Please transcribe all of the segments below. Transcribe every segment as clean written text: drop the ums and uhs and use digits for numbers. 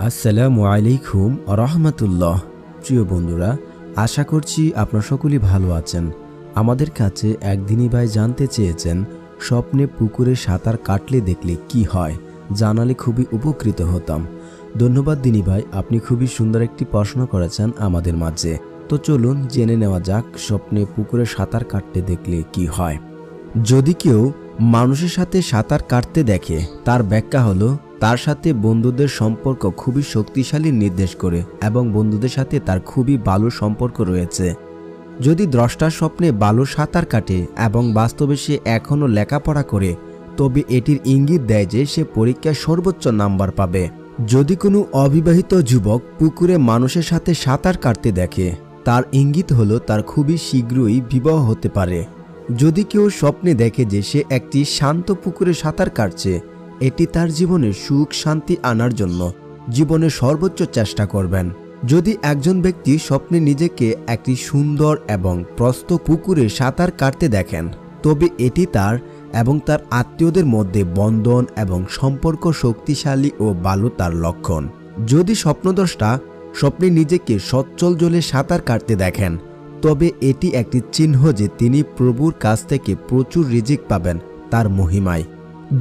আসসালামু আলাইকুম রাহমাতুল্লাহ। প্রিয় বন্ধুরা, আশা করছি আপনারা সকলেই ভালো আছেন। আমাদের কাছে একদিনই ভাই জানতে চেয়েছেন স্বপ্নে পুকুরে সাঁতার কাটলে দেখলে কি হয়, জানালে খুবই উপকৃত হতাম। ধন্যবাদ দিনী ভাই, আপনি খুবই সুন্দর একটি প্রশ্ন করেছেন আমাদের মাঝে। তো চলুন জেনে নেওয়া যাক স্বপ্নে পুকুরে সাঁতার কাটতে দেখলে কি হয়। যদি কেউ মানুষের সাথে সাঁতার কাটতে দেখে, তার ব্যাখ্যা হলো তার সাথে বন্ধুদের সম্পর্ক খুবই শক্তিশালী নির্দেশ করে এবং বন্ধুদের সাথে তার খুবই ভালো সম্পর্ক রয়েছে। যদি দ্রষ্টার স্বপ্নে ভালো সাঁতার কাটে এবং বাস্তবে সে এখনও লেখাপড়া করে, তবে এটির ইঙ্গিত দেয় যে সে পরীক্ষায় সর্বোচ্চ নাম্বার পাবে। যদি কোনো অবিবাহিত যুবক পুকুরে মানুষের সাথে সাঁতার কাটতে দেখে, তার ইঙ্গিত হলো তার খুবই শীঘ্রই বিবাহ হতে পারে। যদি কেউ স্বপ্নে দেখে যে সে একটি শান্ত পুকুরে সাঁতার কাটছে, এটি তার জীবনে সুখ শান্তি আনার জন্য জীবনের সর্বোচ্চ চেষ্টা করবেন। যদি একজন ব্যক্তি স্বপ্নে নিজেকে একটি সুন্দর এবং প্রশস্ত পুকুরে সাঁতার কাটতে দেখেন, তবে এটি তার এবং তার আত্মীয়দের মধ্যে বন্ধন এবং সম্পর্ক শক্তিশালী ও ভালো তার লক্ষণ। যদি স্বপ্নদ্রষ্টা স্বপ্নে নিজেকে সচ্ছল জলে সাঁতার কাটতে দেখেন, তবে এটি একটি চিহ্ন যে তিনি প্রভুর কাছ থেকে প্রচুর রিজিক পাবেন তার মহিমায়।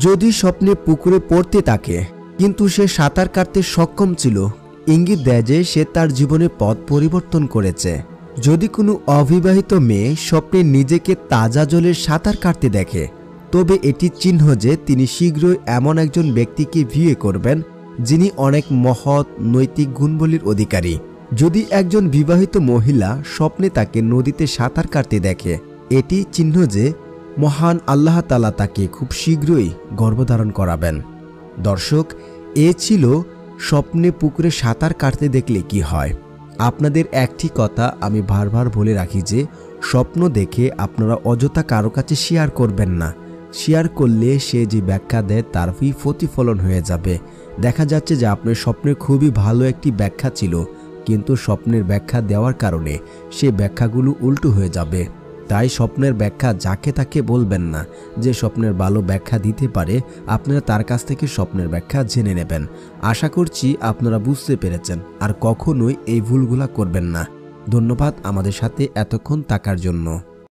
যদি স্বপ্নে পুকুরে পড়তে থাকে কিন্তু সে সাঁতার কাটতে সক্ষম ছিল, ইঙ্গিত দেয় যে সে তার জীবনে পথ পরিবর্তন করেছে। যদি কোনো অবিবাহিত মেয়ে স্বপ্নে নিজেকে তাজা জলে সাঁতার কাটতে দেখে, তবে এটি চিহ্ন যে তিনি শীঘ্রই এমন একজন ব্যক্তিকে বিয়ে করবেন যিনি অনেক মহৎ নৈতিক গুণবলীর অধিকারী। যদি একজন বিবাহিত মহিলা স্বপ্নে তাকে নদীতে সাঁতার কাটতে দেখে, এটি চিহ্ন যে মহান আল্লাহ তাআলা তাকে খুব শীঘ্রই গর্ভধারণ করাবেন। দর্শক, এ ছিল স্বপ্নে পুকুরে সাঁতার কাটতে দেখলে কি হয়। আপনাদের একটি কথা আমি বারবার বলে রাখি যে স্বপ্ন দেখে আপনারা অযথা কারো কাছে শেয়ার করবেন না। শেয়ার করলে সে যে ব্যাখ্যা দেয় তারই প্রতিফলন হয়ে যাবে। দেখা যাচ্ছে যে আপনার স্বপ্নের খুবই ভালো একটি ব্যাখ্যা ছিল, কিন্তু স্বপ্নের ব্যাখ্যা দেওয়ার কারণে সে ব্যাখ্যাগুলো উল্টো হয়ে যাবে। তাই স্বপ্নের ব্যাখ্যা যাকে তাকে বলবেন না। যে স্বপ্নের ভালো ব্যাখ্যা দিতে পারে, আপনারা তার কাছ থেকে স্বপ্নের ব্যাখ্যা জেনে নেবেন। আশা করছি আপনারা বুঝতে পেরেছেন, আর কখনোই এই ভুলগুলা করবেন না। ধন্যবাদ আমাদের সাথে এতক্ষণ থাকার জন্য।